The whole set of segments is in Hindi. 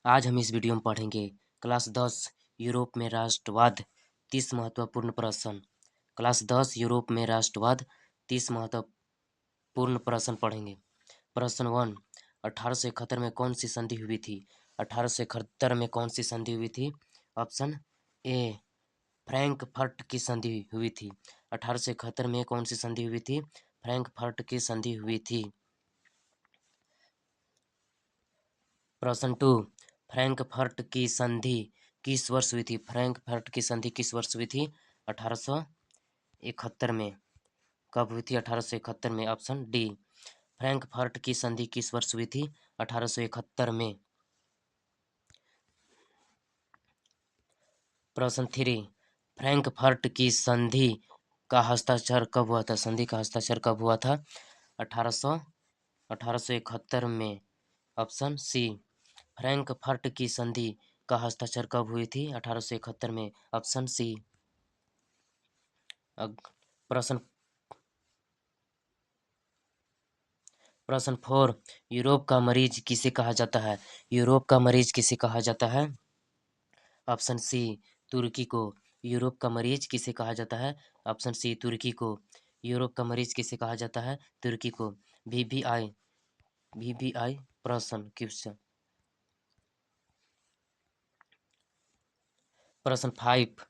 आज हम इस वीडियो में पढ़ेंगे क्लास 10 यूरोप में राष्ट्रवाद 30 महत्वपूर्ण प्रश्न। क्लास 10 यूरोप में राष्ट्रवाद 30 महत्वपूर्ण प्रश्न पढ़ेंगे। प्रश्न 1, 1871 में कौन सी संधि हुई थी? 1871 में कौन सी संधि हुई थी? ऑप्शन ए, फ्रैंकफर्ट की संधि हुई थी। 1871 में कौन सी संधि हुई थी? फ्रैंकफर्ट की संधि हुई थी। प्रश्न 2, फ्रैंकफर्ट की संधि किस वर्ष हुई थी? फ्रैंकफर्ट की संधि किस वर्ष हुई थी? 1871 में। कब हुई थी? 1871 में। ऑप्शन डी, फ्रैंकफर्ट की संधि किस वर्ष हुई थी? 1871 में। प्रश्न 3, फ्रैंकफर्ट की संधि का हस्ताक्षर कब हुआ था? संधि का हस्ताक्षर कब हुआ था? 1871 में। ऑप्शन सी, फ्रैंकफर्ट की संधि का हस्ताक्षर कब हुई थी? 1871 में। Option C. प्रश्न 4, यूरोप का मरीज किसे कहा जाता है? यूरोप का मरीज किसे कहा जाता है? ऑप्शन सी, तुर्की को। यूरोप का मरीज किसे कहा जाता है? ऑप्शन सी, तुर्की को। यूरोप का मरीज किसे कहा जाता है? तुर्की को। वीवीआई प्रश्न क्वेश्चन। प्रश्न 5,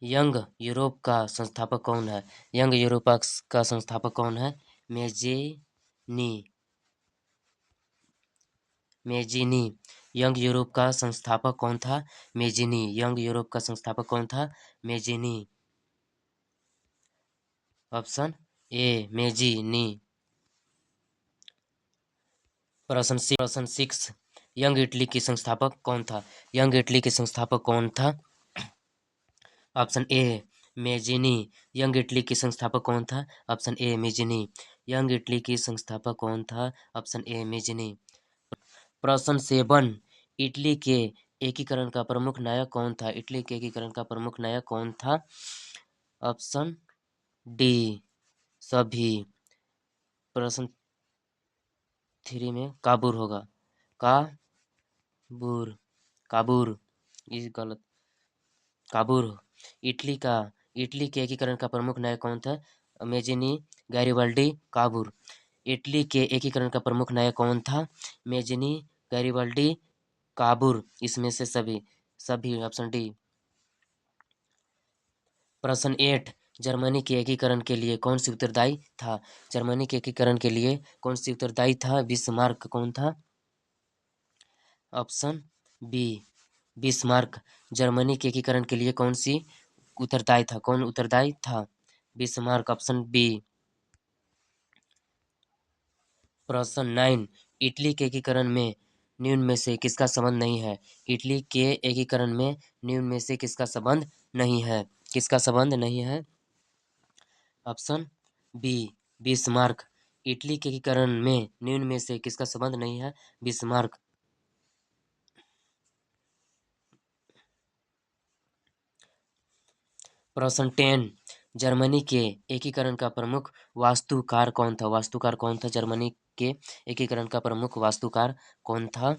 यंग यूरोप का संस्थापक कौन है? यंग यूरोप का संस्थापक कौन है? मेजिनी। यंग यूरोप का संस्थापक कौन था? मेजिनी। यंग यूरोप का संस्थापक कौन था? मेजिनी। Option A, Mazzini. प्रश्न 6, यंग इटली की संस्थापक कौन था? यंग इटली के संस्थापक कौन था? Option A, Mazzini. Young Italy के संस्थापक कौन था? Option A, Mazzini. Young Italy की संस्थापक कौन था? Option A, Mazzini. प्रश्न 7, इटली के एकीकरण का प्रमुख नायक कौन था? इटली के एकीकरण का प्रमुख नायक कौन था? ऑप्शन डी, सभी। प्रश्न 3 में काबूर होगा। काबूर, काबूर, ये गलत। काबूर। इटली के एकीकरण का प्रमुख नायक कौन था? Mazzini, Garibaldi, काबूर। इटली के एकीकरण का प्रमुख नायक कौन था? Mazzini, Garibaldi, काबूर। इसमें से सभी। सभी। Option D. प्रश्न 8, जर्मनी के एकीकरण के लिए कौन सी उत्तरदायी था? जर्मनी के एकीकरण के लिए कौन सी उत्तरदायी था? बिस्मार्क कौन था? Option B, Bismarck. जर्मनी के एकीकरण के लिए कौन सी उत्तरदायी था? कौन उत्तरदायी था? बिस्मार्क। Option B. प्रश्न 9, इटली के एकीकरण में निम्न में से किसका संबंध नहीं है? इटली के एकीकरण में निम्न में से किसका संबंध नहीं है? किसका संबंध नहीं है? Option B, Bismarck. इटली के एकीकरण में निम्न में से किसका संबंध नहीं है? बिस्मार्क। प्रश्न 10, जर्मनी के एकीकरण का प्रमुख वास्तुकार कौन था? वास्तुकार कौन था? जर्मनी के एकीकरण का प्रमुख वास्तुकार कौन था?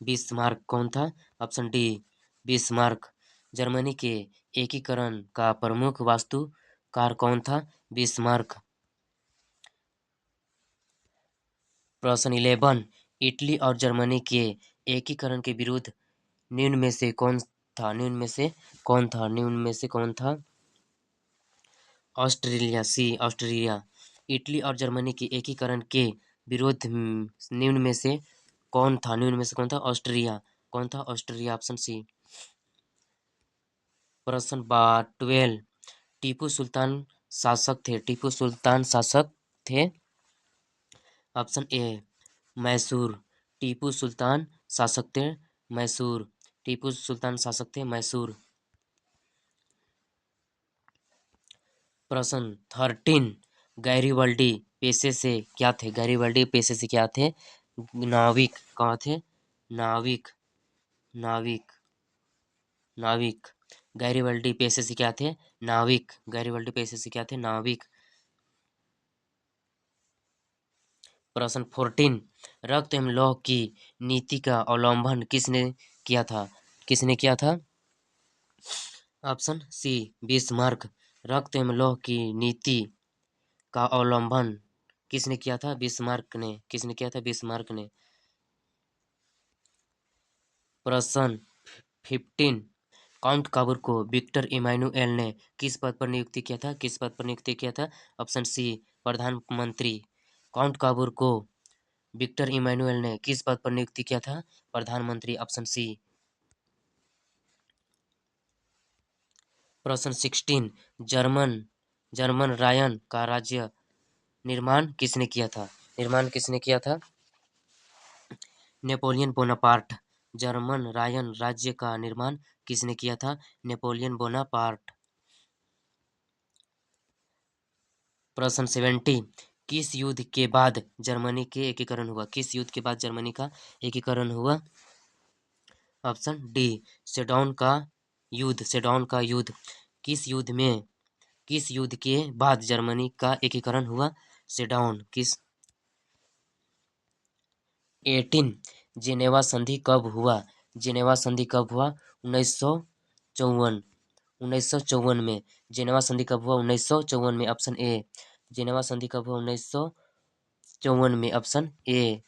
बिस्मार्क। कौन था? Option D, Bismarck. जर्मनी के एकीकरण का प्रमुख वास्तुकार कौन था? बिस्मार्क। प्रश्न 11, इटली और जर्मनी के एकीकरण के विरुद्ध निम्न में से कौन था? निम्न में से कौन था? निम्न में से कौन था? ऑस्ट्रेलिया। सी, ऑस्ट्रेलिया। इटली और जर्मनी के एकीकरण के विरुद्ध निम्न में से कौन था? निम्न में से कौन था? ऑस्ट्रिया। कौन था? ऑस्ट्रिया। Option C. प्रश्न 12, टीपू सुल्तान शासक थे? टीपू सुल्तान शासक थे? Option A, Mysore. टीपू सुल्तान शासक थे मैसूर। टीपू सुल्तान शासक थे मैसूर। प्रश्न 13, गैरिबल्डी पेशे से क्या थे? गैरिबल्डी पेशे से क्या थे? नाविक। कहाँ थे? नाविक, नाविक, नाविक। गैरिबल्डी पेशे से क्या थे? नाविक। गैरिबल्डी पेशे से क्या थे? नाविक। प्रश्न 14, रक्त एवं लौह की नीति का अवलंबन किसने किया था? किसने किया था? Option C Bismarck. रक्त एवं लौह की नीति का अवलंबन किसने किया था? बिस्मार्क ने। किसने किया था? बिस्मार्क ने। प्रश्न 15, काउंट काबूर को विक्टर इमैनुएल ने किस पद पर नियुक्ति किया था? किस पद पर नियुक्ति किया था? ऑप्शन सी प्रधानमंत्री। काउंट काबूर को विक्टर इमैनुएल ने किस पद पर नियुक्ति किया था? प्रधानमंत्री। Option C. प्रश्न 16, जर्मन जर्मन रायन का राज्य निर्माण किसने किया था? निर्माण किसने किया था? Napoleon Bonaparte. जर्मन रायन राज्य का निर्माण किसने किया था? Napoleon Bonaparte. प्रश्न 70, किस युद्ध के बाद जर्मनी के एकीकरण हुआ? किस युद्ध के बाद जर्मनी का एकीकरण हुआ? ऑप्शन डी सेडौन का युद्ध। सेडौन का युद्ध। किस युद्ध के बाद जर्मनी का एकीकरण हुआ? सेडौन। किस 18, जिनेवा संधि कब हुआ? जिनेवा संधि कब हुआ? 1954। 1954 में। जिनेवा संधि कब हुआ? 1954 में। Option A. जिनेवा संधि कब हुआ? 1954 में। Option A.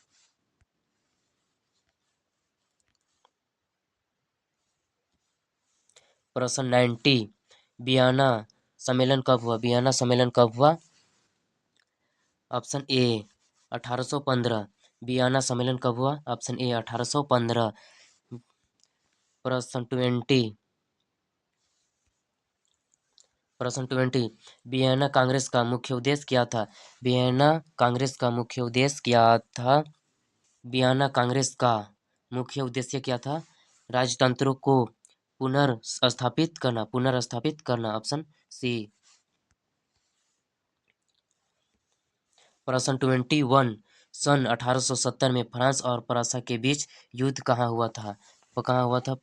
प्रश्न 90, वियना सम्मेलन कब हुआ? वियना सम्मेलन कब हुआ? Option A 1815। वियना सम्मेलन कब हुआ? Option A 1815। प्रश्न 20, वियना कांग्रेस का मुख्य उद्देश्य क्या था? वियना कांग्रेस का मुख्य उद्देश्य क्या था? वियना कांग्रेस का मुख्य उद्देश्य क्या था? राजतंत्र को पुनर्स्थापित करना। Option C. प्रश्न 21, सन 1870 में फ्रांस और प्रसा के बीच युद्ध कहाँ हुआ था? कहाँ हुआ था?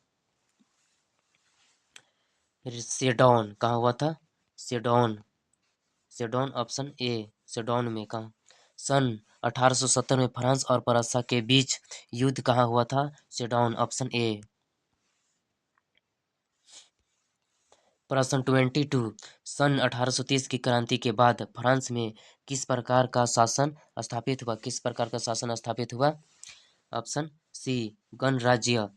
सेडौन। कहाँ हुआ था? सेडौन। सेडौन। ऑप्शन ए सेडौन में। कहाँ? सन 1870 में फ्रांस और प्रसा के बीच युद्ध कहाँ हुआ था? सेडौन। Option A. प्रश्न 22, सन 1830 की क्रांति के बाद फ्रांस में किस प्रकार का शासन स्थापित हुआ? किस प्रकार का शासन स्थापित हुआ? ऑप्शन सी गणराज्य।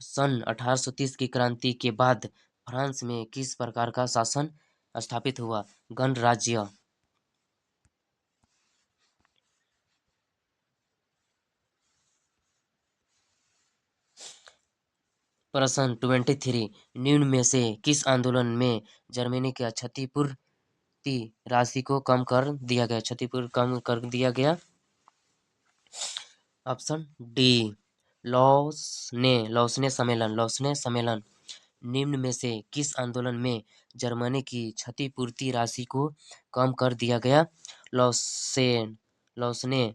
सन 1830 की क्रांति के बाद फ्रांस में किस प्रकार का शासन स्थापित हुआ? गणराज्य। प्रश्न 23, निम्न में से किस आंदोलन में जर्मनी की क्षतिपूर्ति राशि को कम कर दिया गया? क्षतिपूर्ति कम कर दिया गया। ऑप्शन डी लौसने सम्मेलन। निम्न में से किस आंदोलन में जर्मनी की क्षतिपूर्ति राशि को कम कर दिया गया? लौसेन लौसने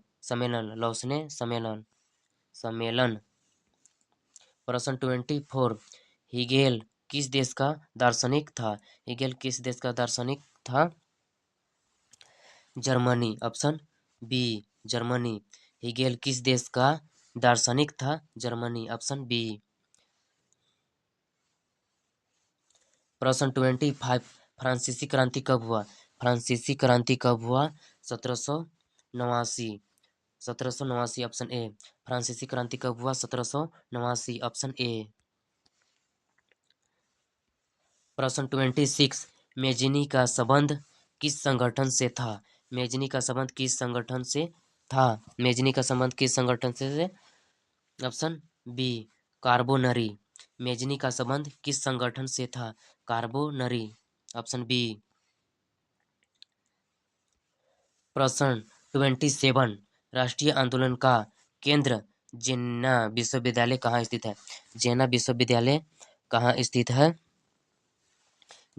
सम्मेलन। प्रश्न 24, हिगेल किस देश का दार्शनिक था? हिगेल किस देश का दार्शनिक था? Germany. Option B Germany. Hegel किस देश का दार्शनिक था? जर्मनी। Option B. प्रश्न 25, फ्रांसीसी क्रांति कब हुआ? फ्रांसीसी क्रांति कब हुआ? 1789। 1789। Option A. फ्रांसीसी क्रांति कब हुआ? 1789। Option A. प्रश्न 26, मेजिनी का संबंध किस संगठन से था? मेजिनी का संबंध किस संगठन से था? मेजिनी का संबंध किस संगठन से? Option B Carbonari. मेजिनी का संबंध किस संगठन से था? कार्बोनरी। Option B. प्रश्न 27, राष्ट्रीय आंदोलन का केंद्र जेन्ना विश्वविद्यालय कहाँ स्थित है? जेना विश्वविद्यालय कहाँ स्थित है?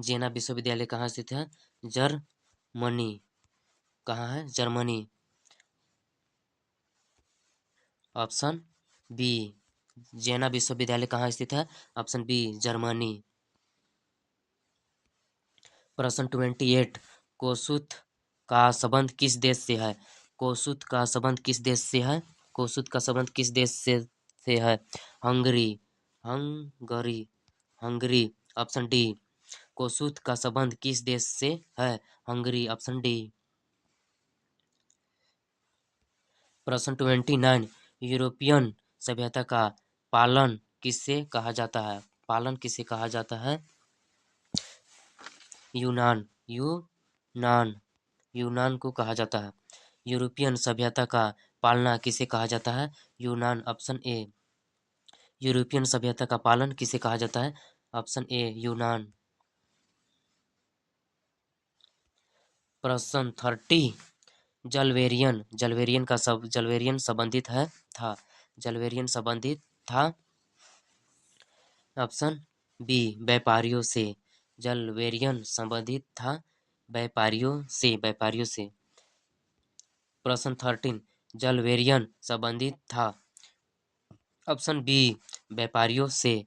जेना विश्वविद्यालय कहाँ स्थित है? जर्मनी। कहाँ है? जर्मनी। ऑप्शन बी जेना विश्वविद्यालय कहाँ स्थित है? Option B Germany. प्रश्न 28, कोसुत का संबंध किस देश से है? कोसुत का संबंध किस देश से है? कोसुत का संबंध किस देश से है? Hungary, Hungary, Hungary. Option D. Kossuth का संबंध किस देश से है? हंगरी। Option D. प्रश्न 29। यूरोपियन सभ्यता का पालन किससे कहा जाता है? पालन किसे कहा जाता है? यूनान, यूनान, यूनान को कहा जाता है। यूरोपियन सभ्यता का पालना किसे कहा जाता है? यूनान। Option A. यूरोपियन सभ्यता का पालन किसे कहा जाता है? ऑप्शन ए, यूनान। प्रश्न 30। जलवेरियन, जलवेरियन संबंधित है था। जलवेरियन संबंधित था। ऑप्शन बी, व्यापारियों से। जलवेरियन संबंधित था व्यापारियों से। प्रश्न 13। जलवेरियन संबंधित था। ऑप्शन बी, व्यापारियों से।